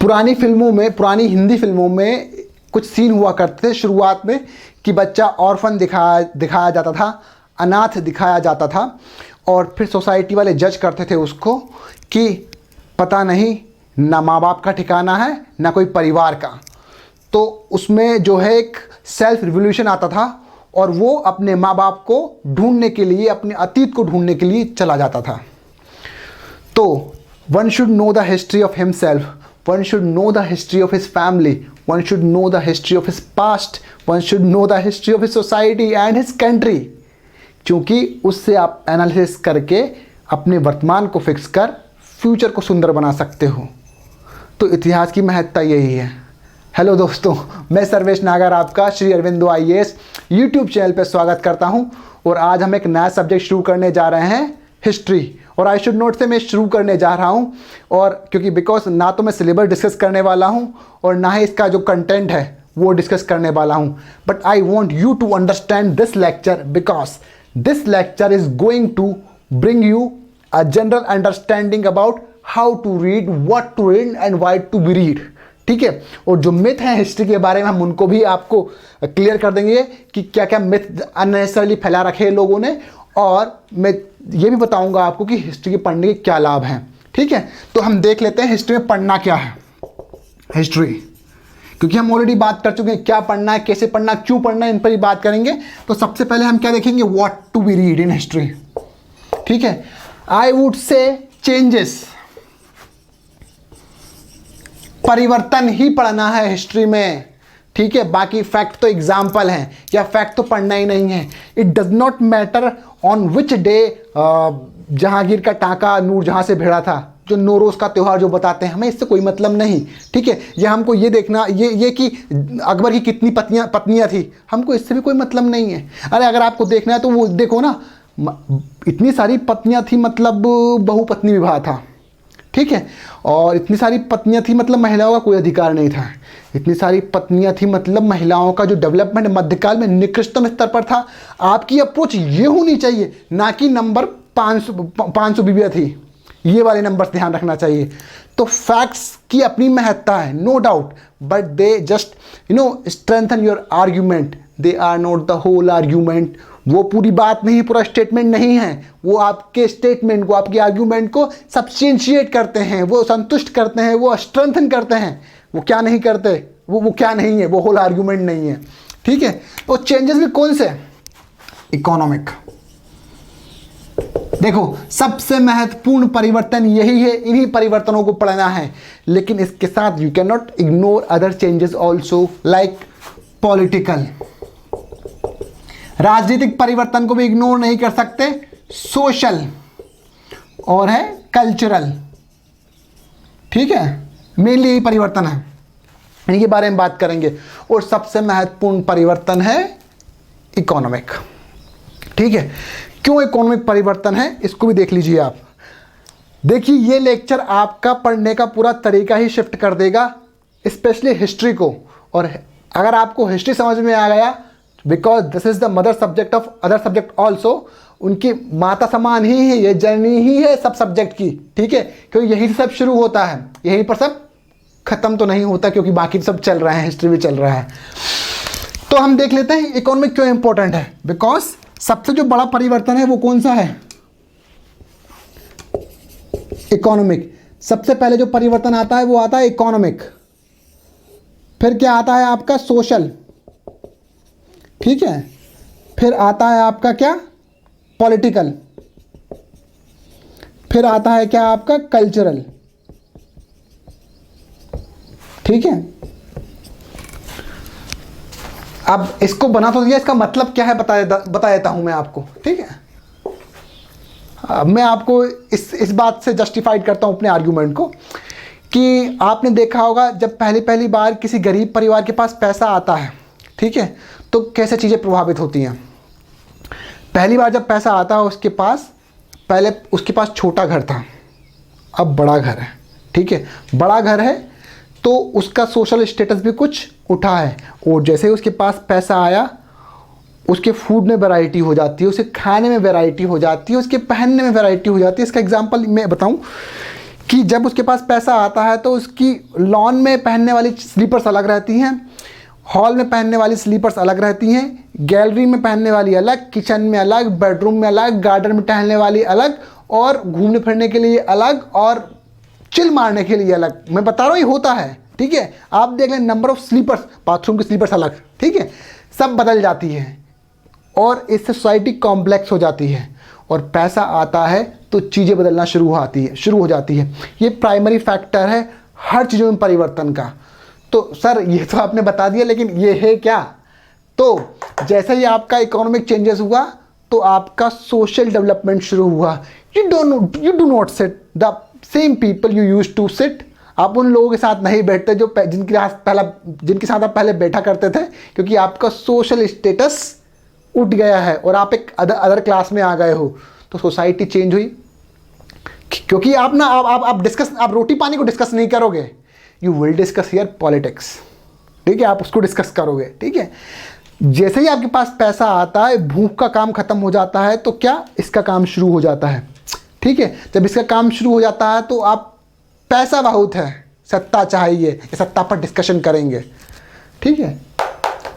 पुरानी फिल्मों में, पुरानी हिंदी फिल्मों में कुछ सीन हुआ करते थे शुरुआत में कि बच्चा ऑर्फन दिखाया जाता था, अनाथ दिखाया जाता था, और फिर सोसाइटी वाले जज करते थे उसको कि पता नहीं ना माँ बाप का ठिकाना है ना कोई परिवार का। तो उसमें जो है एक सेल्फ रिवोल्यूशन आता था और वो अपने माँ बाप को ढूंढने के लिए, अपने अतीत को ढूंढने के लिए चला जाता था। तो one should know the history of himself, one should know the history of his family, one should know the history of his past, one should know the history of his society and his country, क्योंकि उससे आप analysis करके अपने वर्तमान को fix कर future को सुंदर बना सकते हो। तो इतिहास की महत्ता यही है। हेलो दोस्तों, मैं सर्वेश नागर आपका Shri Aurobindo IAS YouTube channel पर स्वागत करता हूं, और आज हम एक नया सब्जेक्ट शुरू करने जा रहे हैं, हिस्ट्री। और आई शुड नोट से मैं शुरू करने जा रहा हूं, और क्योंकि बिकॉज ना तो मैं सिलेबस डिस्कस करने वाला हूं और ना ही इसका जो कंटेंट है वो डिस्कस करने वाला हूं, but I want you to understand this lecture because this lecture is going to bring you a general understanding about how to read, what to read and why to be read. ठीक है, और जो myth हैं history के बारे में हम उनको भी आपको क्लियर कर देंगे कि क्या क्या मिथ अननेसेसरली फैला रखे हैं लोगों ने, और मैं ये भी बताऊंगा आपको कि हिस्ट्री के पढ़ने के क्या लाभ हैं। ठीक है, तो हम देख लेते हैं हिस्ट्री में पढ़ना क्या है। हिस्ट्री, क्योंकि हम ऑलरेडी बात कर चुके हैं क्या पढ़ना है, कैसे पढ़ना, क्यों पढ़ना है, इन पर ही बात करेंगे। तो सबसे पहले हम क्या देखेंगे, what to be read in history. ठीक है, आई वुड से चेंजेस, परिवर्तन ही पढ़ना है हिस्ट्री में। ठीक है, बाकी फैक्ट तो एग्जाम्पल हैं या फैक्ट तो पढ़ना ही नहीं है। It does not matter on which day Jahangir का टांका नूरजहां से भिड़ा था, जो नौरोज का त्यौहार जो बताते हैं, हमें इससे कोई मतलब नहीं। ठीक है, या हमको ये देखना ये कि अकबर की कितनी पत्नियां थी, हमको इससे भी कोई मतलब नहीं है। अरे अगर आपको देखना है तो वो देखो ना, इतनी सारी पत्नियां थी मतलब बहुपत्नी विवाह था। ठीक है, और इतनी सारी पत्नियां थी मतलब महिलाओं का कोई अधिकार नहीं था। इतनी सारी पत्नियां थी मतलब महिलाओं का जो डेवलपमेंट मध्यकाल में निकृष्टतम स्तर पर था। आपकी अप्रोच ये होनी चाहिए, ना कि नंबर 500 बीवियां थी, ये वाले नंबर ध्यान रखना चाहिए। तो फैक्ट्स की अपनी महत्ता है, no doubt, but they just strengthen your argument, they are not the whole argument. वो पूरी बात नहीं, पूरा स्टेटमेंट नहीं है, वो आपके स्टेटमेंट को, आपके आर्ग्यूमेंट को सब्सटेंशिएट करते हैं, वो संतुष्ट करते हैं, वो स्ट्रेंथन करते हैं। वो क्या नहीं करते, वो क्या नहीं है, वो होल आर्ग्यूमेंट नहीं है। ठीक है, तो चेंजेस भी कौन से, इकोनॉमिक। देखो, सबसे महत्वपूर्ण परिवर्तन यही है, इन्हीं परिवर्तनों को पढ़ना है। लेकिन इसके साथ you can not ignore other changes also, like political, राजनीतिक परिवर्तन को भी इग्नोर नहीं कर सकते, सोशल और है कल्चरल। ठीक है, मेनली यही परिवर्तन है, इनके बारे में बात करेंगे। और सबसे महत्वपूर्ण परिवर्तन है इकोनॉमिक। ठीक है, क्यों इकोनॉमिक परिवर्तन है इसको भी देख लीजिए आप। देखिए, ये लेक्चर आपका पढ़ने का पूरा तरीका ही शिफ्ट कर देगा, स्पेशली हिस्ट्री को। और अगर आपको हिस्ट्री समझ में आ गया, because this is the mother subject of other subject also, उनकी माता समान ही है, ये जर्नी ही है सब सब्जेक्ट की। ठीक है, क्योंकि यहीं से सब शुरू होता है, यहीं पर सब खत्म तो नहीं होता, क्योंकि बाकी सब चल रहा है, हिस्ट्री भी चल रहा है। तो हम देख लेते हैं इकोनॉमिक क्यों इंपॉर्टेंट है। बिकॉज सबसे जो बड़ा परिवर्तन है वो कौन सा है, इकोनॉमिक। सबसे पहले जो परिवर्तन आता है वो आता है इकोनॉमिक, फिर क्या आता है आपका सोशल। ठीक है, फिर आता है आपका क्या, पॉलिटिकल, फिर आता है क्या आपका कल्चरल। ठीक है, अब इसको बना तो दिया, इसका मतलब क्या है बता देता हूं मैं आपको। ठीक है, अब मैं आपको इस बात से जस्टिफाइड करता हूं अपने आर्ग्यूमेंट को, कि आपने देखा होगा जब पहली बार किसी गरीब परिवार के पास पैसा आता है, ठीक है, तो कैसे चीज़ें प्रभावित होती हैं। पहली बार जब पैसा आता है उसके पास, पहले उसके पास छोटा घर था, अब बड़ा घर है। ठीक है, बड़ा घर है तो उसका सोशल स्टेटस भी कुछ उठा है, और जैसे ही उसके पास पैसा आया उसके फूड में वैरायटी हो जाती है, उसके खाने में वैरायटी हो जाती है, उसके पहनने में वैरायटी हो जाती है। इसका एग्जांपल मैं बताऊं कि जब उसके पास पैसा आता है तो उसकी लॉन में पहनने वाली स्लीपर्स अलग रहती हैं, हॉल में पहनने वाली स्लीपर्स अलग रहती हैं, गैलरी में पहनने वाली अलग, किचन में अलग, बेडरूम में अलग, गार्डन में टहलने वाली अलग, और घूमने फिरने के लिए अलग, और चिल मारने के लिए अलग। मैं बता रहा हूँ ये होता है, ठीक है। आप देख लें नंबर ऑफ स्लीपर्स, बाथरूम की स्लीपर्स अलग, ठीक है, सब बदल जाती है और इससे सोसाइटी कॉम्प्लेक्स हो जाती है। और पैसा आता है तो चीज़ें बदलना शुरू हो जाती है। ये प्राइमरी फैक्टर है हर चीज़ों में परिवर्तन का। तो सर ये तो आपने बता दिया, लेकिन ये है क्या? तो जैसे ही आपका इकोनॉमिक चेंजेस हुआ तो आपका सोशल डेवलपमेंट शुरू हुआ। You do not sit the same people you used to sit. आप उन लोगों के साथ नहीं बैठते जो जिनके साथ आप पहले बैठा करते थे, क्योंकि आपका सोशल स्टेटस उठ गया है और आप एक अदर क्लास में आ गए हो। तो सोसाइटी चेंज हुई, क्योंकि आप रोटी पानी को डिस्कस नहीं करोगे, you will discuss here politics, ठीक है, आप उसको डिस्कस करोगे, ठीक है। जैसे ही आपके पास पैसा आता है, भूख का काम खत्म हो जाता है, तो क्या इसका काम शुरू हो जाता है, ठीक है। जब इसका काम शुरू हो जाता है तो आप पैसा बहुत है, सत्ता चाहिए, सत्ता पर डिस्कशन करेंगे, ठीक है,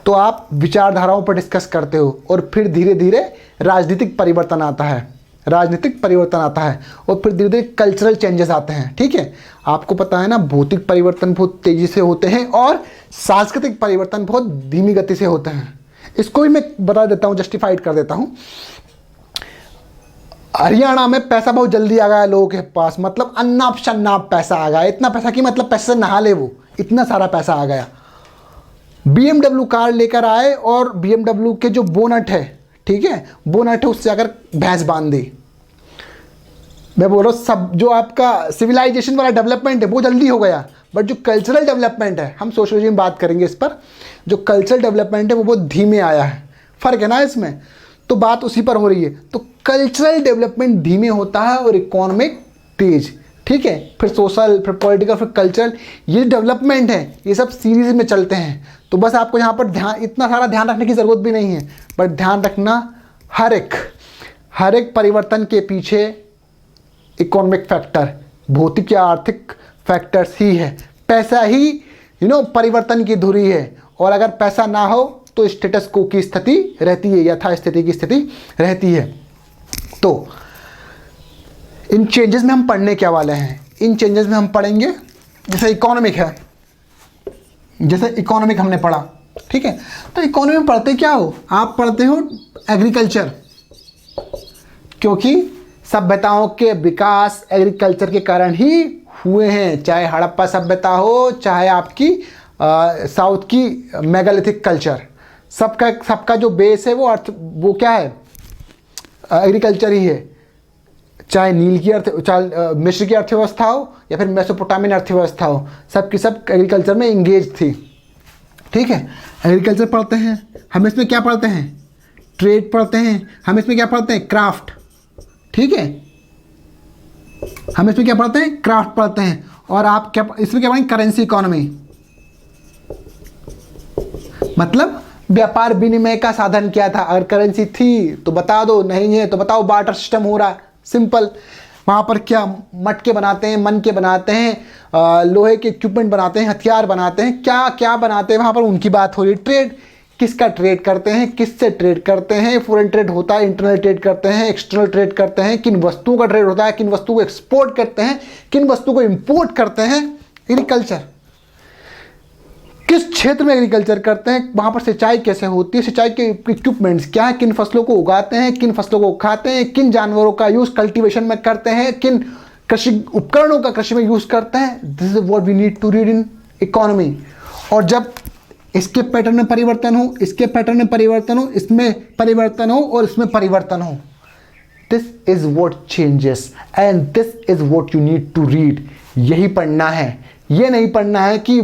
तो आप विचारधाराओं पर डिस्कस करते हो और फिर धीरे धीरे राजनीतिक परिवर्तन आता है, और फिर धीरे धीरे कल्चरल चेंजेस आते हैं, ठीक है। आपको पता है ना, भौतिक परिवर्तन बहुत तेज़ी से होते हैं और सांस्कृतिक परिवर्तन बहुत धीमी गति से होते हैं। इसको भी मैं बता देता हूँ, जस्टिफाइड कर देता हूँ। हरियाणा में पैसा बहुत जल्दी आ गया लोगों के पास, मतलब अन्नाप शन्नाप पैसा आ गया, इतना पैसा कि मतलब पैसे से नहा ले वो, इतना सारा पैसा आ गया। BMW कार लेकर आए और BMW के जो बोनट है, ठीक है, बोनट है, उससे अगर भैंस बांध दी। मैं बोल रहा हूँ सब जो आपका सिविलाइजेशन वाला डेवलपमेंट है वो जल्दी हो गया, बट जो कल्चरल डेवलपमेंट है, हम सोशियोलॉजी में बात करेंगे इस पर, जो कल्चरल डेवलपमेंट है वो बहुत धीमे आया है। फ़र्क है ना इसमें, तो बात उसी पर हो रही है। तो कल्चरल डेवलपमेंट धीमे होता है और इकोनॉमिक तेज, ठीक है। फिर सोशल, फिर पॉलिटिकल, फिर कल्चरल, ये डेवलपमेंट है, ये सब सीरीज में चलते हैं। तो बस आपको यहाँ पर इतना सारा ध्यान रखने की ज़रूरत भी नहीं है, बट ध्यान रखना हर एक परिवर्तन के पीछे इकोनॉमिक फैक्टर, भौतिक या आर्थिक फैक्टर्स ही है। पैसा ही परिवर्तन की धुरी है, और अगर पैसा ना हो तो स्टेटस को की स्थिति रहती है, यथास्थिति की स्थिति रहती है। तो इन चेंजेस में हम पढ़ने क्या वाले हैं? इन चेंजेस में हम पढ़ेंगे, जैसे इकोनॉमिक हमने पढ़ा, ठीक है। तो इकोनॉमी में पढ़ते क्या हो? आप पढ़ते हो एग्रीकल्चर, क्योंकि सभ्यताओं के विकास एग्रीकल्चर के कारण ही हुए हैं। चाहे हड़प्पा सभ्यता हो, चाहे आपकी साउथ की मेगालिथिक कल्चर, सबका जो बेस है वो क्या है? एग्रीकल्चर ही है। चाहे मिस्र की अर्थव्यवस्था हो या फिर मेसोपोटामियन अर्थव्यवस्था हो, सबकी सब एग्रीकल्चर में इंगेज थी, ठीक है। एग्रीकल्चर पढ़ते हैं, हम इसमें क्या पढ़ते हैं? ट्रेड पढ़ते हैं, हम इसमें क्या पढ़ते हैं? क्राफ्ट, ठीक है, हम इसमें क्या पढ़ते हैं? क्राफ्ट पढ़ते हैं। और आप क्या इसमें क्या पढ़ेंगे? करेंसी इकोनॉमी, मतलब व्यापार विनिमय का साधन क्या था। अगर करेंसी थी तो बता दो, नहीं है तो बताओ बार्टर सिस्टम हो रहा है, सिंपल। वहाँ पर क्या मटके बनाते हैं, मन के बनाते हैं, लोहे के इक्विपमेंट बनाते हैं, हथियार बनाते हैं, क्या क्या बनाते हैं, वहाँ पर उनकी बात हो रही है। ट्रेड, किसका ट्रेड करते हैं, किससे ट्रेड करते हैं, फॉरेन ट्रेड होता है, इंटरनल ट्रेड करते हैं, एक्सटर्नल ट्रेड करते हैं, किन वस्तुओं का ट्रेड होता है, किन वस्तुओं को एक्सपोर्ट करते हैं, किन वस्तुओं को इम्पोर्ट करते हैं। एग्रीकल्चर, किस क्षेत्र में एग्रीकल्चर करते हैं, वहाँ पर सिंचाई कैसे होती है, सिंचाई के इक्विपमेंट्स क्या है, किन फसलों को उगाते हैं, किन फसलों को खाते हैं, किन जानवरों का यूज़ कल्टीवेशन में करते हैं, किन कृषि उपकरणों का कृषि में यूज़ करते हैं। This is what we need to read in economy. और जब इसके पैटर्न में परिवर्तन हो, इसके पैटर्न में परिवर्तन हो, इसमें परिवर्तन हो और इसमें परिवर्तन हो, this is what changes and this is what you need to read. यही पढ़ना है, ये नहीं पढ़ना है कि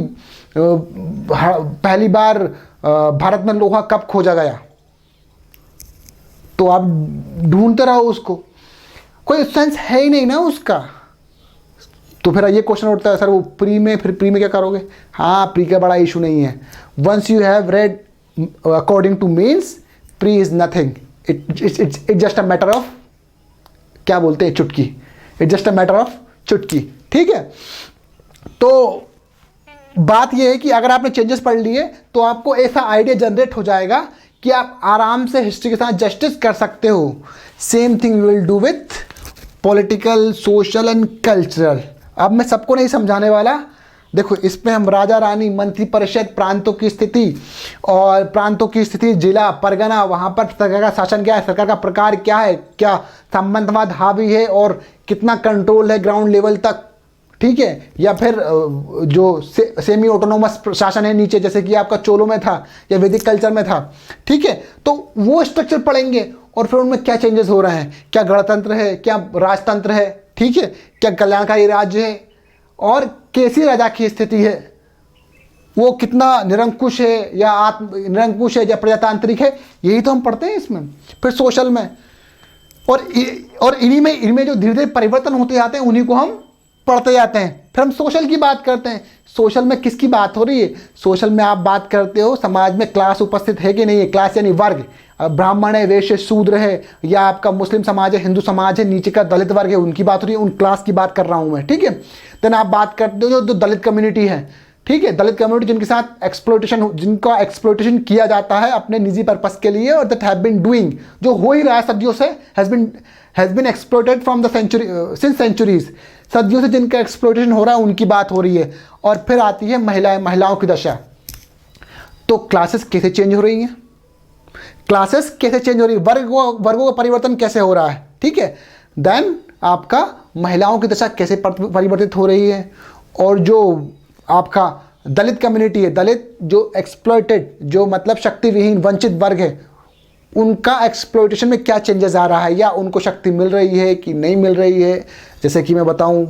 पहली बार भारत में लोहा कब खोजा गया, तो आप ढूंढते रहो उसको, कोई सेंस है ही नहीं ना उसका। तो फिर ये क्वेश्चन उठता है, सर वो प्री में, फिर प्री में क्या करोगे? हाँ, प्री का बड़ा इशू नहीं है। Once you have read according to means, pre is nothing, it's just a matter of, क्या बोलते हैं, चुटकी। It's just a matter of चुटकी, ठीक है। तो बात यह है कि अगर आपने चेंजेस पढ़ लिए तो आपको ऐसा आइडिया जनरेट हो जाएगा कि आप आराम से हिस्ट्री के साथ जस्टिस कर सकते हो। Same thing you will do with political, social and cultural. अब मैं सबको नहीं समझाने वाला। देखो, इसमें हम राजा रानी, मंत्री परिषद, प्रांतों की स्थिति और प्रांतों की स्थिति, जिला, परगना, वहाँ पर सरकार का शासन क्या है, सरकार का प्रकार क्या है, क्या संबंधवाद हावी है और कितना कंट्रोल है ग्राउंड लेवल तक, ठीक है। या फिर जो सेमी ऑटोनोमस शासन है नीचे, जैसे कि आपका चोलों में था या वैदिक कल्चर में था, ठीक है। तो वो स्ट्रक्चर पढ़ेंगे और फिर उनमें क्या चेंजेस हो रहे हैं, क्या गणतंत्र है, क्या राजतंत्र है, ठीक है, क्या कल्याणकारी राज्य है और कैसी राजा की स्थिति है, वो कितना निरंकुश है या निरंकुश है या प्रजातांत्रिक है, यही तो हम पढ़ते हैं इसमें। फिर सोशल में और इनमें जो धीरे धीरे परिवर्तन होते जाते हैं उन्हीं को हम पढ़ते जाते हैं। फिर हम सोशल की बात करते हैं। सोशल में किसकी बात हो रही है? सोशल में आप बात करते हो समाज में क्लास उपस्थित है कि नहीं है, क्लास यानी वर्ग, ब्राह्मण है, वैश्य, शूद्र है, या आपका मुस्लिम समाज है, हिंदू समाज है, नीचे का दलित वर्ग है, उनकी बात हो रही है, उन क्लास की बात कर रहा हूँ मैं, ठीक है। देन आप बात करते हो जो दलित कम्युनिटी है, ठीक है, दलित कम्युनिटी जिनके साथ जिनका एक्सप्लॉइटेशन किया जाता है अपने निजी पर्पस के लिए, और दैट हैव बीन डूइंग, जो हो ही रहा है सदियों से, has been exploited from the since centuries, सदियों से जिनका एक्सप्लॉइटेशन हो रहा है उनकी बात हो रही है। और फिर आती है महिलाओं की दशा। तो क्लासेस कैसे चेंज हो रही हैं, क्लासेस कैसे चेंज हो रही है, वर्गों का परिवर्तन कैसे हो रहा है, ठीक है। देन आपका महिलाओं की दशा कैसे परिवर्तित हो रही है, और जो आपका दलित कम्युनिटी है, दलित जो एक्सप्लॉइटेड, जो मतलब शक्ति विहीन वंचित वर्ग है, उनका एक्सप्लॉइटेशन में क्या चेंजेस आ रहा है, या उनको शक्ति मिल रही है कि नहीं मिल रही है। जैसे कि मैं बताऊं,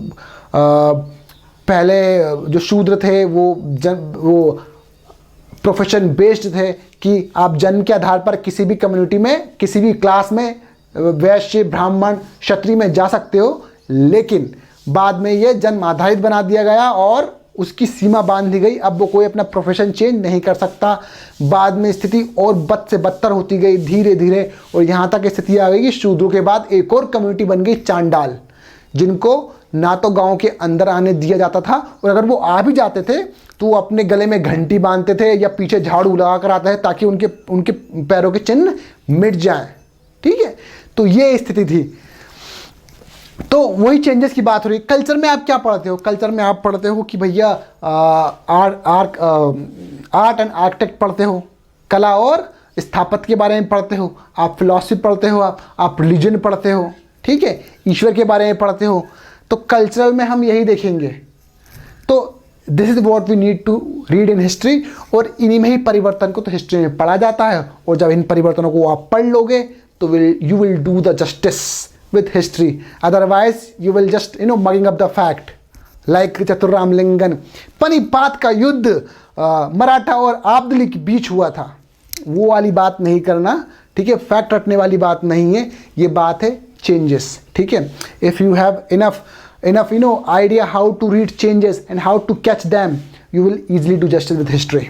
पहले जो शूद्र थे वो प्रोफेशन बेस्ड थे कि आप जन्म के आधार पर किसी भी कम्युनिटी में, किसी भी क्लास में, वैश्य, ब्राह्मण, क्षत्रिय में जा सकते हो। लेकिन बाद में ये जन्म आधारित बना दिया गया और उसकी सीमा बांध दी गई। अब वो कोई अपना प्रोफेशन चेंज नहीं कर सकता। बाद में स्थिति और बद से बदतर होती गई धीरे धीरे, और यहाँ तक स्थिति आ गई कि शूद्रों के बाद एक और कम्युनिटी बन गई चांडाल, जिनको ना तो गांव के अंदर आने दिया जाता था, और अगर वो आ भी जाते थे तो वो अपने गले में घंटी बांधते थे या पीछे झाड़ू लगा कर आते थे ताकि उनके पैरों के चिन्ह मिट जाएं, ठीक है। तो ये स्थिति थी। तो वही चेंजेस की बात हो रही है। कल्चर में आप क्या पढ़ते हो? कल्चर में आप पढ़ते हो कि भैया आर्ट एंड आर्किटेक्ट पढ़ते हो, कला और स्थापत्य के बारे में पढ़ते हो, आप फिलॉसफी पढ़ते हो, आप रिलीजन पढ़ते हो, ठीक है, ईश्वर के बारे में पढ़ते हो। तो कल्चरल में हम यही देखेंगे। तो this is what we need to read in history, और इन्हीं में ही परिवर्तन को तो हिस्ट्री में पढ़ा जाता है। और जब इन परिवर्तनों को आप पढ़ लोगे तो you will do the justice with history, otherwise you will just mugging up the fact, like चतुर्रामलिंगन, पानीपत का युद्ध मराठा और आब्दली के बीच हुआ था, वो वाली बात नहीं करना, ठीक है। फैक्ट रटने वाली बात नहीं है, ये बात है चेंजेस, ठीक है। If you have enough idea how to read changes and how to catch them, you will easily do justice with history।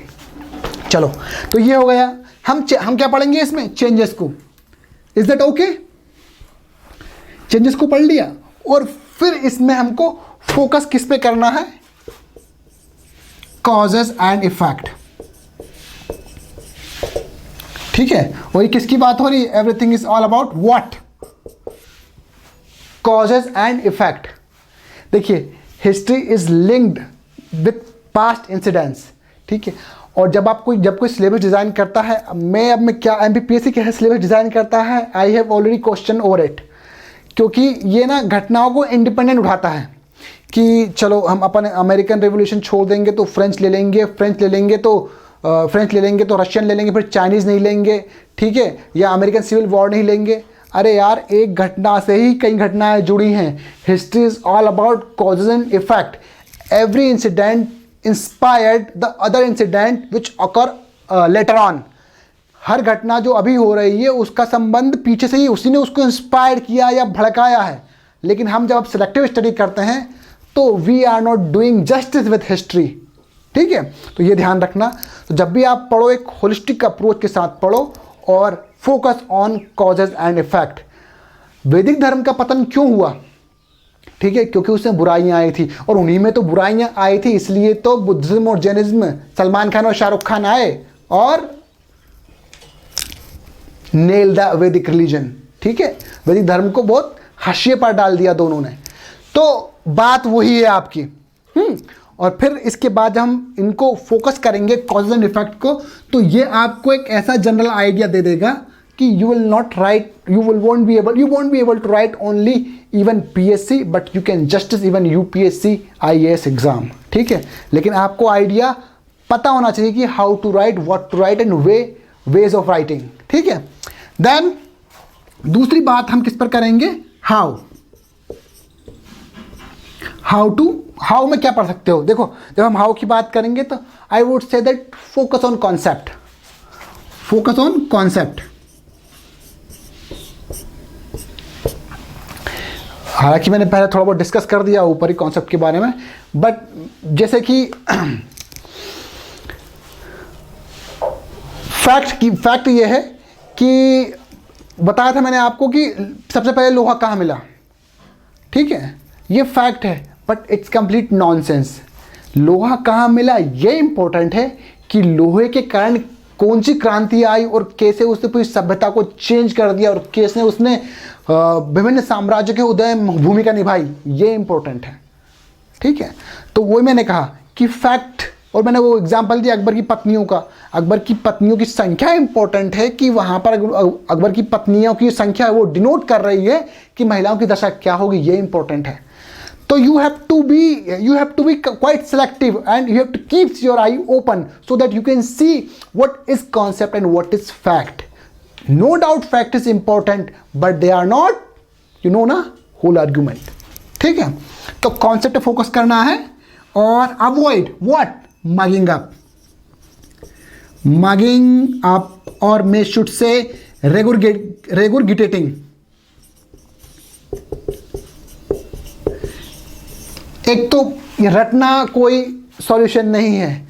चलो, तो ये हो गया। हम क्या पढ़ेंगे इसमें? चेंजेस को। Is that okay? चेंजेस को पढ़ लिया, और फिर इसमें हमको फोकस किस पे करना है? कॉजेज एंड इफेक्ट, ठीक है। वही किसकी बात हो रही है? Everything is all about what? Causes and effect. देखिए, history is linked with past incidents, ठीक है। और जब कोई सिलेबस डिजाइन करता है, मैं क्या एमपीपीएससी के सिलेबस डिजाइन करता है, I have already question over it, क्योंकि ये ना घटनाओं को इंडिपेंडेंट उठाता है कि चलो हम अपन अमेरिकन रेवोल्यूशन छोड़ देंगे तो फ्रेंच ले लेंगे, फ्रेंच ले लेंगे तो रशियन ले लेंगे, फिर चाइनीज़ नहीं लेंगे, ठीक है, या अमेरिकन सिविल वॉर नहीं लेंगे। अरे यार, एक घटना से ही कई घटनाएं जुड़ी हैं। History is all about causes and effect. Every incident inspired the other incident which occur later on. हर घटना जो अभी हो रही है उसका संबंध पीछे से ही उसी ने उसको इंस्पायर किया या भड़काया है। लेकिन हम जब सिलेक्टिव स्टडी करते हैं तो we are not doing justice with history, ठीक है। तो ये ध्यान रखना। तो जब भी आप पढ़ो, एक होलिस्टिक अप्रोच के साथ पढ़ो और focus on causes and effect. वैदिक धर्म का पतन क्यों हुआ? ठीक है, क्योंकि उसमें बुराइयां आई थी और उन्हीं में तो बुराइयां आई थी, इसलिए तो बुद्धिज्म और जैनिज्म, सलमान खान और शाहरुख खान आए और नेल द वैदिक रिलीजन। ठीक है, वैदिक धर्म को बहुत हाशिए पर डाल दिया दोनों ने। तो बात वही है आपकी। और फिर इसके बाद हम इनको फोकस करेंगे कॉज एंड इफेक्ट को, तो ये आपको एक ऐसा जनरल आइडिया दे देगा कि you won't be able to write only even PSC, but you can justice even UPSC IAS exam. ठीक है, लेकिन आपको आइडिया पता होना चाहिए कि how to write, what to write and ways of writing. ठीक है, देन दूसरी बात हम किस पर करेंगे, हाउ में क्या पढ़ सकते हो। देखो, जब हम हाउ की बात करेंगे तो I would say that focus on concept. हालांकि मैंने पहले थोड़ा बहुत डिस्कस कर दिया ऊपरी कॉन्सेप्ट के बारे में, बट जैसे कि फैक्ट ये है कि बताया था मैंने आपको कि सबसे पहले लोहा कहाँ मिला। ठीक है, ये फैक्ट है, बट इट्स कंप्लीट नॉनसेंस। लोहा कहाँ मिला ये इंपॉर्टेंट है कि लोहे के कारण कौन सी क्रांति आई और कैसे उसने पूरी सभ्यता को चेंज कर दिया और कैसे उसने विभिन्न साम्राज्य के उदय में भूमिका निभाई, ये इंपॉर्टेंट है। ठीक है, तो वही मैंने कहा कि फैक्ट, और मैंने वो एग्जाम्पल दिया अकबर की पत्नियों का। अकबर की पत्नियों की संख्या इंपॉर्टेंट है कि वहाँ पर अकबर की पत्नियों की संख्या वो डिनोट कर रही है कि महिलाओं की दशा क्या होगी, ये इंपॉर्टेंट है। तो you have to be quite selective and you have to keep your eye open so that you can see what is concept and what is fact. No doubt fact is important, but they are not, whole argument. ठीक है, तो concept पे focus करना है और avoid what mugging up और may should say regurgitating. एक तो रटना कोई सॉल्यूशन नहीं है।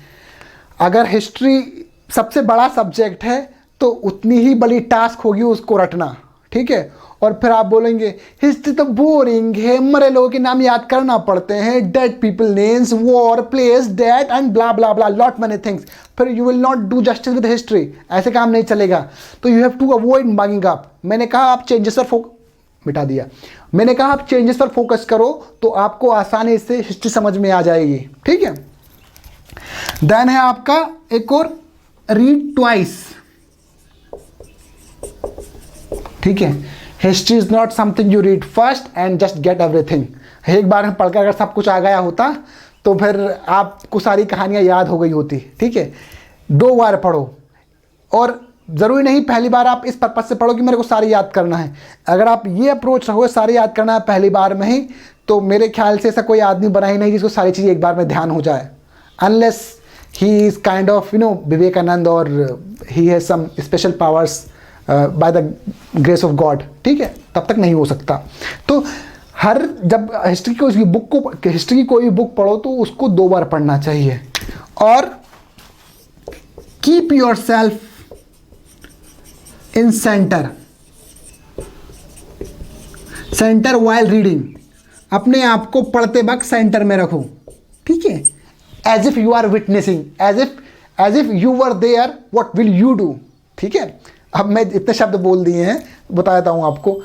अगर हिस्ट्री सबसे बड़ा सब्जेक्ट है तो उतनी ही बड़ी टास्क होगी उसको रटना। ठीक है, और फिर आप बोलेंगे हिस्ट्री तो बोरिंग है, मरे लोगों के नाम याद करना पड़ते हैं, dead people names, war, place, date and blah blah blah, lot many things, फिर you will not do justice with history. ऐसे काम नहीं चलेगा। तो you have to avoid mugging up. मैंने कहा आप चेंजेस पर मिटा दिया। मैंने कहा आप चेंजेस पर फोकस करो तो आपको आसानी से हिस्ट्री समझ में आ जाएगी। ठीक है, देन है आपका एक और रीड ट्वाइस। ठीक है, history is not something you read first and just get everything. एक बार में पढ़कर अगर सब कुछ आ गया होता तो फिर आपको सारी कहानियां याद हो गई होती। ठीक है, 2 बार पढ़ो, और ज़रूरी नहीं पहली बार आप इस पर्पज से पढ़ो कि मेरे को सारी याद करना है। अगर आप ये अप्रोच रखोगे सारी याद करना है पहली बार में ही, तो मेरे ख्याल से ऐसा कोई आदमी बना ही नहीं जिसको सारी चीज़ें एक बार में ध्यान हो जाए, unless he is kind of Vivekananda और he has some special powers by the grace of God. ठीक है, तब तक नहीं हो सकता। तो जब हिस्ट्री की कोई भी बुक पढ़ो तो उसको 2 बार पढ़ना चाहिए। और keep your self in centre while reading. अपने आप को पढ़ते वक्त सेंटर में रखो। ठीक है, as if you are witnessing, as if you were there, what will you do. ठीक है, अब मैं इतने शब्द बोल दिए हैं, बता देता हूं आपको।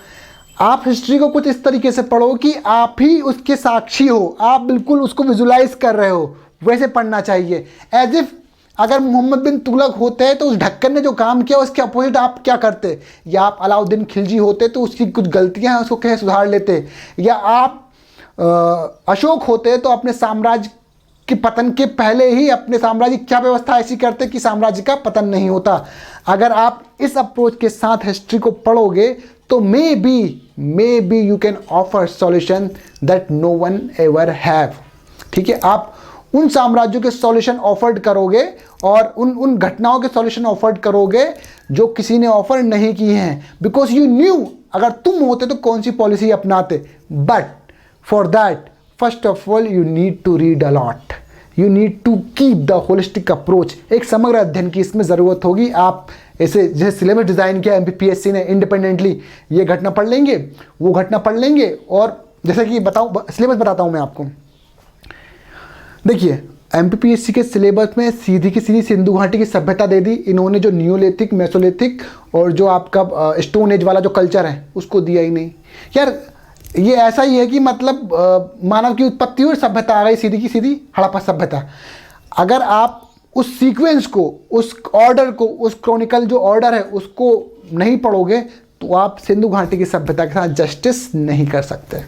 आप हिस्ट्री को कुछ इस तरीके से पढ़ो कि आप ही उसके साक्षी हो, आप बिल्कुल उसको विजुलाइज कर रहे हो, वैसे पढ़ना चाहिए। एज इफ अगर मोहम्मद बिन तुगलक होते तो उस ढक्कन ने जो काम किया उसके अपोजिट आप क्या करते, या आप अलाउद्दीन खिलजी होते तो उसकी कुछ गलतियां हैं उसको कैसे सुधार लेते, या आप अशोक होते तो अपने साम्राज्य के पतन के पहले ही अपने साम्राज्य की क्या व्यवस्था ऐसी करते कि साम्राज्य का पतन नहीं होता। अगर आप इस अप्रोच के साथ हिस्ट्री को पढ़ोगे तो maybe you can offer solution that no one ever have. ठीक है, आप उन साम्राज्यों के सॉल्यूशन ऑफर्ड करोगे और उन घटनाओं के सॉल्यूशन ऑफर्ड करोगे जो किसी ने ऑफर नहीं की हैं, बिकॉज यू न्यू अगर तुम होते तो कौन सी पॉलिसी अपनाते। But for that first of all you need to read a lot, you need to keep the holistic approach. एक समग्र अध्ययन की इसमें ज़रूरत होगी। आप ऐसे जैसे सिलेबस डिज़ाइन किया MPSC ने इंडिपेंडेंटली, ये घटना पढ़ लेंगे, वो घटना पढ़ लेंगे और जैसे कि बताऊँ, सिलेबस बताता हूँ मैं आपको। देखिए एमपीपीएससी के सिलेबस में सीधी की सीधी सिंधु घाटी की सभ्यता दे दी इन्होंने, जो नियोलिथिक, मेसोलिथिक और जो आपका स्टोन एज वाला जो कल्चर है उसको दिया ही नहीं। यार ये ऐसा ही है कि मतलब मानव की उत्पत्ति और सभ्यता आ गई सीधी की सीधी हड़प्पा सभ्यता। अगर आप उस सीक्वेंस को, उस ऑर्डर को, उस क्रॉनिकल जो ऑर्डर है उसको नहीं पढ़ोगे तो आप सिंधु घाटी की सभ्यता के साथ जस्टिस नहीं कर सकते।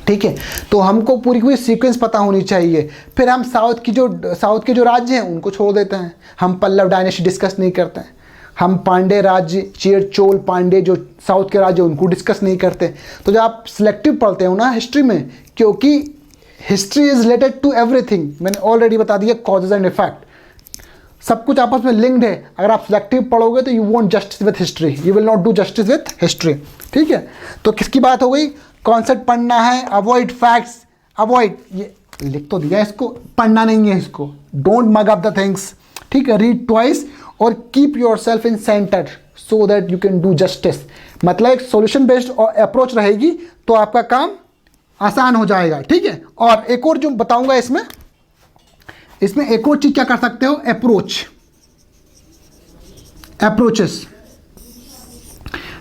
ठीक है, तो हमको पूरी पूरी सीक्वेंस पता होनी चाहिए। फिर हम साउथ के जो राज्य हैं उनको छोड़ देते हैं, हम पल्लव डायनेस्टी डिस्कस नहीं करते हैं, हम पांडे राज्य, चेर चोल पांडे जो साउथ के राज्य उनको डिस्कस नहीं करते। तो जब आप सिलेक्टिव पढ़ते हो ना हिस्ट्री में, क्योंकि history is related to everything, मैंने ऑलरेडी बता दिया, कॉजेज एंड इफेक्ट सब कुछ आपस में लिंक्ड है। अगर आप सिलेक्टिव पढ़ोगे तो you want justice with history, you will not do justice with history. ठीक है, तो किसकी बात हो गई, कॉन्सेप्ट पढ़ना है, अवॉइड फैक्ट्स, अवॉइड, ये लिख तो दिया, इसको पढ़ना नहीं है, इसको don't mug up the things. ठीक है, रीड ट्वाइस और keep your self in centre so that you can do justice. मतलब एक सॉल्यूशन बेस्ड अप्रोच रहेगी तो आपका काम आसान हो जाएगा। ठीक है, और एक और जो बताऊंगा इसमें एक और चीज क्या कर सकते हो, अप्रोचेस।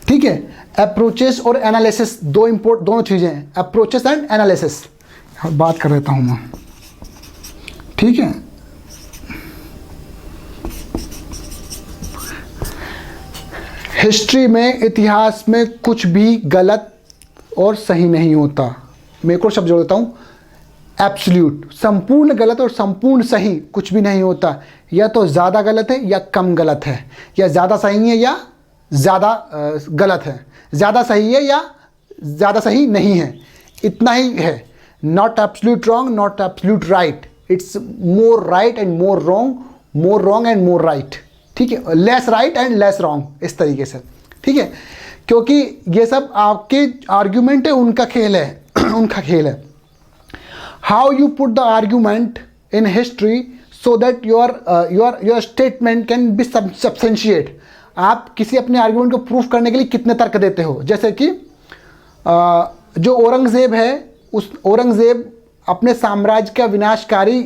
ठीक है, अप्रोचेस और एनालिसिस दोनों चीजें हैं, अप्रोचेस एंड एनालिसिस। बात कर देता हूं मैं। ठीक है, हिस्ट्री में, इतिहास में कुछ भी गलत और सही नहीं होता। मैं एक और शब्द जोड़ देता हूं, एब्सोल्यूट, संपूर्ण गलत और संपूर्ण सही कुछ भी नहीं होता। या तो ज़्यादा गलत है या कम गलत है, या ज़्यादा सही है या ज़्यादा गलत है, ज़्यादा सही है या ज़्यादा सही नहीं है, इतना ही है। Not absolute wrong, not absolute right, it's more right and more wrong, more wrong and more right. ठीक है, less right and less wrong, इस तरीके से। ठीक है, क्योंकि ये सब आपके आर्ग्यूमेंट है, उनका खेल है उनका खेल है। How you put the argument in history so that your statement can be substantiate. आप किसी अपने आर्ग्यूमेंट को प्रूफ करने के लिए कितने तर्क देते हो। जैसे कि जो औरंगज़ेब है, उस औरंगज़ेब अपने साम्राज्य का विनाशकारी,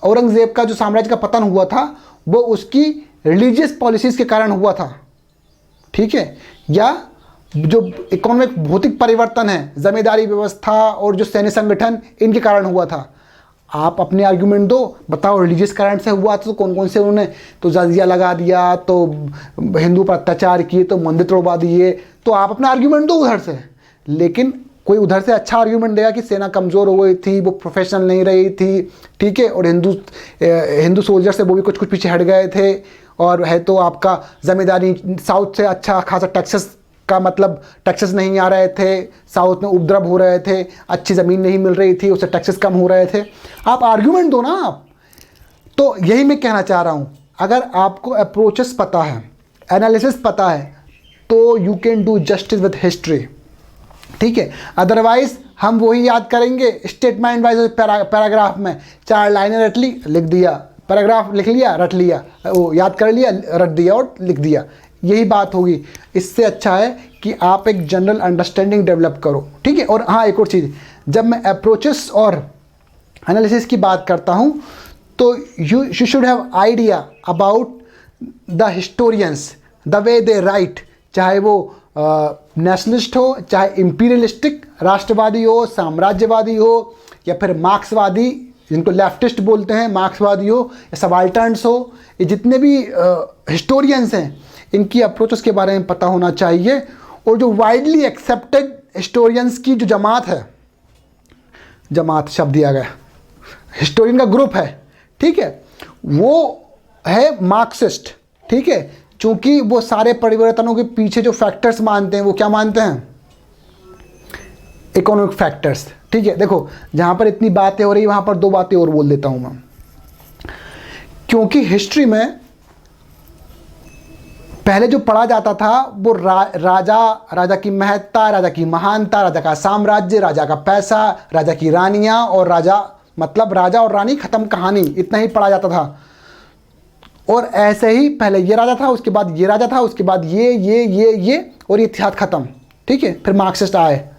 औरंगज़ेब का जो साम्राज्य का पतन हुआ था वो उसकी रिलीजियस पॉलिसीज़ के कारण हुआ था। ठीक है, या जो इकोनॉमिक भौतिक परिवर्तन है, जमींदारी व्यवस्था और जो सैन्य संगठन, इनके कारण हुआ था। आप अपने आर्ग्यूमेंट दो, बताओ रिलीजियस कारण से हुआ तो कौन कौन से उन्होंने, तो जजिया लगा दिया, तो हिंदू पर अत्याचार किए, तो मंदिर तोड़वा दिए, तो आप अपना आर्ग्यूमेंट दो उधर से। लेकिन कोई उधर से अच्छा आर्ग्यूमेंट देगा कि सेना कमज़ोर हो गई थी, वो प्रोफेशनल नहीं रही थी। ठीक है, और हिंदू सोल्जर से वो भी कुछ कुछ पीछे हट गए थे, और है तो आपका ज़मींदारी साउथ से अच्छा खासा टैक्सेस का, मतलब टैक्सेस नहीं आ रहे थे, साउथ में उपद्रव हो रहे थे, अच्छी ज़मीन नहीं मिल रही थी, उससे टैक्सेस कम हो रहे थे। आप आर्ग्यूमेंट दो ना आप। तो यही मैं कहना चाह रहा हूँ, अगर आपको अप्रोचेस पता है, एनालिसिस पता है, तो you can do justice with history. ठीक है, अदरवाइज हम वही याद करेंगे स्टेटमेंट वाइज, पैराग्राफ में 4 लाइनें रट ली, लिख दिया, पैराग्राफ लिख लिया, रट लिया, वो याद कर लिया, रट दिया और लिख दिया, यही बात होगी। इससे अच्छा है कि आप एक जनरल अंडरस्टैंडिंग डेवलप करो। ठीक है, और हाँ एक और चीज़, जब मैं अप्रोचेस और एनालिसिस की बात करता हूँ तो you should have idea about the historians, the way they right, चाहे वो नेशनलिस्ट हो, चाहे इंपीरियलिस्टिक राष्ट्रवादी हो, साम्राज्यवादी हो, या फिर मार्क्सवादी जिनको लेफ्टिस्ट बोलते हैं, मार्क्सवादी हो या सबाल्टर्न्स हो, ये जितने भी हिस्टोरियंस हैं, इनकी अप्रोचेस के बारे में पता होना चाहिए। और जो वाइडली एक्सेप्टेड हिस्टोरियंस की जो जमात है, जमात शब्द दिया गया, हिस्टोरियन का ग्रुप है, ठीक है, वो है मार्क्सिस्ट। ठीक है, चूंकि वो सारे परिवर्तनों के पीछे जो फैक्टर्स मानते हैं, वो क्या मानते हैं, इकोनॉमिक फैक्टर्स। ठीक है, देखो जहाँ पर इतनी बातें हो रही, वहाँ पर 2 बातें और बोल देता हूँ मैं, क्योंकि हिस्ट्री में पहले जो पढ़ा जाता था वो राजा की महत्ता, राजा की महानता, राजा का साम्राज्य, राजा का पैसा, राजा की रानियां, और राजा और रानी खत्म कहानी, इतना ही पढ़ा जाता था। और ऐसे ही पहले ये राजा था, उसके बाद ये राजा था, उसके बाद ये और ये इतिहास खत्म। ठीक है, फिर मार्क्सिस्ट आए,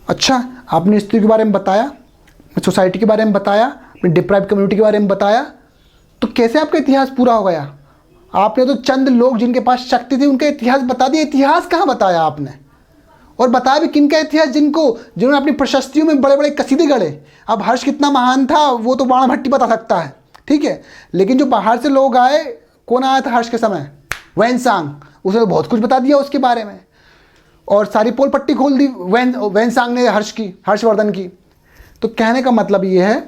अच्छा, आपने स्त्री के बारे में बताया, सोसाइटी के बारे में बताया, अपनी डिप्राइव कम्युनिटी के बारे में बताया, तो कैसे आपका इतिहास पूरा हो गया? आपने तो चंद लोग जिनके पास शक्ति थी उनका इतिहास बता दिया, इतिहास कहाँ बताया आपने? और बताया भी किनका इतिहास? जिन्होंने अपनी प्रशस्तियों में बड़े बड़े कसीदे गढ़े। अब हर्ष कितना महान था वो तो बाण भट्टी बता सकता है, ठीक है, लेकिन जो बाहर से लोग आए, कौन आया था हर्ष के समय? वैनसांग, उसने बहुत कुछ बता दिया उसके बारे में, और सारी पोल पट्टी खोल दी वैनसांग ने हर्षवर्धन की। तो कहने का मतलब ये है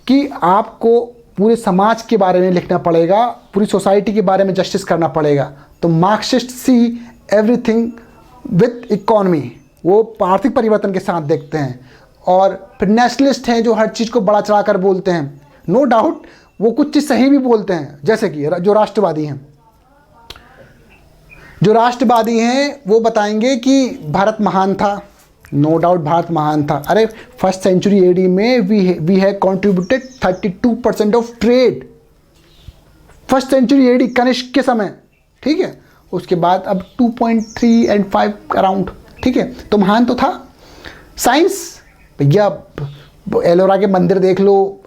कि आपको पूरे समाज के बारे में लिखना पड़ेगा, पूरी सोसाइटी के बारे में जस्टिस करना पड़ेगा। तो Marxist see everything with economy, वो आर्थिक परिवर्तन के साथ देखते हैं। और फिर नेशनलिस्ट हैं जो हर चीज़ को बड़ा चढ़ा कर बोलते हैं। नो डाउट वो कुछ चीज़ सही भी बोलते हैं, जैसे कि जो राष्ट्रवादी हैं वो बताएंगे कि भारत महान था। नो डाउट भारत महान था। अरे फर्स्ट सेंचुरी एडी में we have contributed 32% of trade, first century AD Kanishka के समय, ठीक है। उसके बाद अब 2.3 and 5 अराउंड, ठीक है, तो महान तो था। साइंस भैया, एलोरा के मंदिर देख लो,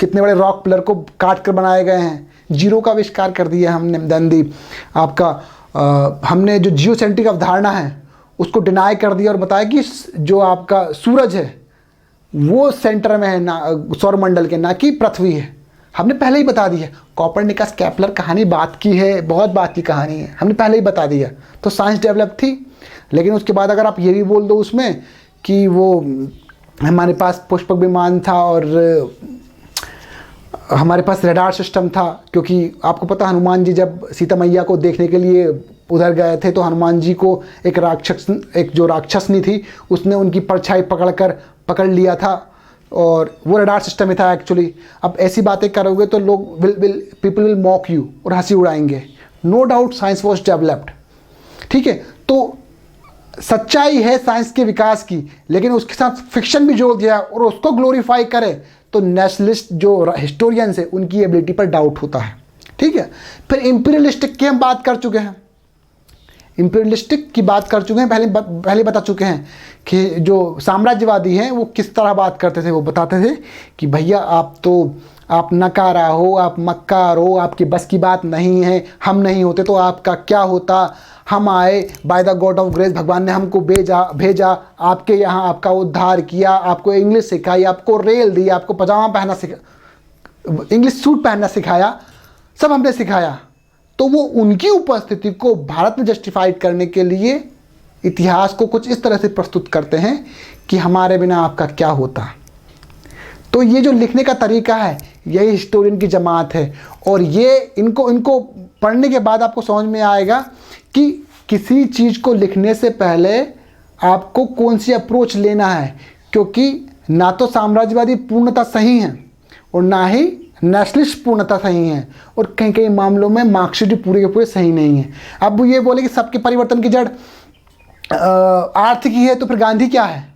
कितने बड़े रॉक पिलर को काट कर बनाए गए हैं। जीरो का आविष्कार कर दिया हमने, दंदी आपका हमने जो जियोसेंट्रिक अवधारणा है उसको डिनाई कर दिया और बताया कि जो आपका सूरज है वो सेंटर में है, ना सौरमंडल के, ना कि पृथ्वी है। हमने पहले ही बता दिया। कॉपरनिकस केपलर कहानी बात की है, बहुत बात की कहानी है, हमने पहले ही बता दिया। तो साइंस डेवलप थी। लेकिन उसके बाद अगर आप ये भी बोल दो उसमें कि वो हमारे पास पुष्पक विमान था और हमारे पास रडार सिस्टम था, क्योंकि आपको पता हनुमान जी जब सीता मैया को देखने के लिए उधर गए थे तो हनुमान जी को एक जो राक्षसनी थी उसने उनकी परछाई पकड़ लिया था, और वो रडार सिस्टम ही था एक्चुअली। अब ऐसी बातें करोगे तो लोग पीपल विल मॉक यू और हंसी उड़ाएंगे। No doubt science was developed, ठीक है। तो सच्चाई है साइंस के विकास की, लेकिन उसके साथ फिक्शन भी जोड़ दिया और उसको ग्लोरीफाई करे तो नेशनलिस्ट जो हिस्टोरियंस है उनकी एबिलिटी पर डाउट होता है, ठीक है। फिर इंपीरियलिस्टिक की हम बात कर चुके हैं, पहले बता चुके हैं कि जो साम्राज्यवादी हैं वो किस तरह बात करते थे। वो बताते थे कि भैया आप नकारा हो, आप मक्कार हो, आपकी बस की बात नहीं है, हम नहीं होते तो आपका क्या होता। हम आए by the God of grace, भगवान ने हमको भेजा आपके यहाँ, आपका उद्धार किया, आपको इंग्लिश सिखाई, आपको रेल दी, आपको पजामा पहनना इंग्लिश सूट पहनना सिखाया, सब हमने सिखाया। तो वो उनकी उपस्थिति को भारत में जस्टिफाइड करने के लिए इतिहास को कुछ इस तरह से प्रस्तुत करते हैं कि हमारे बिना आपका क्या होता। तो ये जो लिखने का तरीका है यही हिस्टोरियन की जमात है। और ये इनको पढ़ने के बाद आपको समझ में आएगा कि किसी चीज़ को लिखने से पहले आपको कौन सी अप्रोच लेना है, क्योंकि ना तो साम्राज्यवादी पूर्णतः सही हैं और ना ही नेशनलिस्ट पूर्णतः सही हैं, और कई कई मामलों में मार्क्सिस्ट पूरे के पूरे सही नहीं है। अब वो ये बोले कि सबके परिवर्तन की जड़ आर्थिक ही है, तो फिर गांधी क्या है?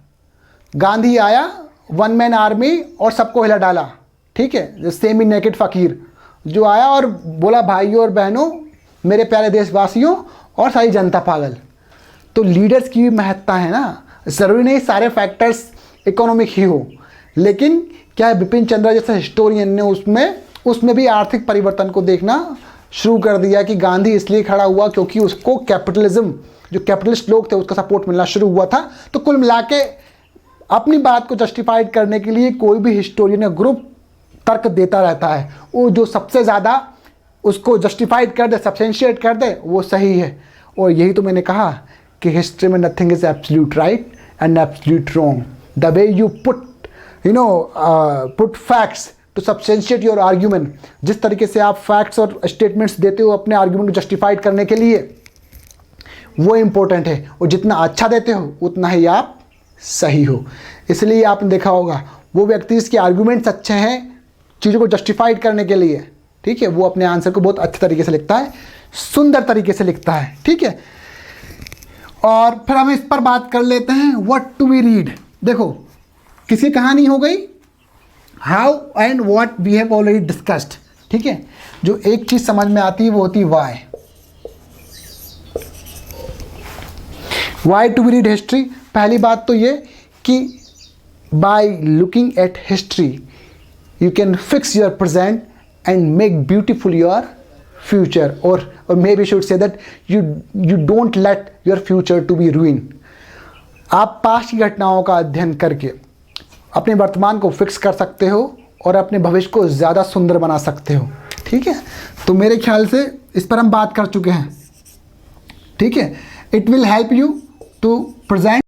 गांधी आया, वन मैन आर्मी और सबको हिला डाला, ठीक है। सेमी नेकेड फकीर जो आया और बोला भाइयों और बहनों, मेरे प्यारे देशवासियों और सारी जनता पागल। तो लीडर्स की भी महत्ता है ना, ज़रूरी नहीं सारे फैक्टर्स इकोनॉमिक ही हो, लेकिन क्या बिपिन चंद्रा जैसे हिस्टोरियन ने उसमें भी आर्थिक परिवर्तन को देखना शुरू कर दिया कि गांधी इसलिए खड़ा हुआ क्योंकि उसको कैपिटलिज्म, जो कैपिटलिस्ट लोग थे उसका सपोर्ट मिलना शुरू हुआ था। तो कुल मिला के अपनी बात को जस्टिफाइड करने के लिए कोई भी हिस्टोरियन या ग्रुप तर्क देता रहता है, वो जो सबसे ज़्यादा उसको जस्टिफाइड कर दे, सब्सटेंशिएट कर दे, वो सही है। और यही तो मैंने कहा कि हिस्ट्री में nothing is absolute right and absolute wrong. The way you put facts to substantiate your argument, जिस तरीके से आप फैक्ट्स और स्टेटमेंट्स देते हो अपने आर्ग्यूमेंट को जस्टिफाइड करने के लिए, वो इम्पोर्टेंट है। और जितना अच्छा देते हो उतना ही आप सही हो। इसलिए आपने देखा होगा वो व्यक्ति जिसके आर्ग्यूमेंट्स अच्छे हैं चीज़ों को जस्टिफाइड करने के लिए, ठीक है, वो अपने आंसर को बहुत अच्छे तरीके से लिखता है, सुंदर तरीके से लिखता है, ठीक है। और फिर हम इस पर बात कर लेते हैं, व्हाट टू बी रीड। देखो किसी कहानी हो गई, how and what we have already discussed, ठीक है। जो एक चीज़ समझ में आती है वो होती है why to be read history. पहली बात तो ये कि by looking at history you can fix your present and make beautiful your future, or maybe should say that you don't let your future to be ruined. आप past की घटनाओं का अध्ययन करके अपने वर्तमान को फिक्स कर सकते हो और अपने भविष्य को ज़्यादा सुंदर बना सकते हो। ठीक है, तो मेरे ख्याल से इस पर हम बात कर चुके हैं। ठीक है, it will help you to present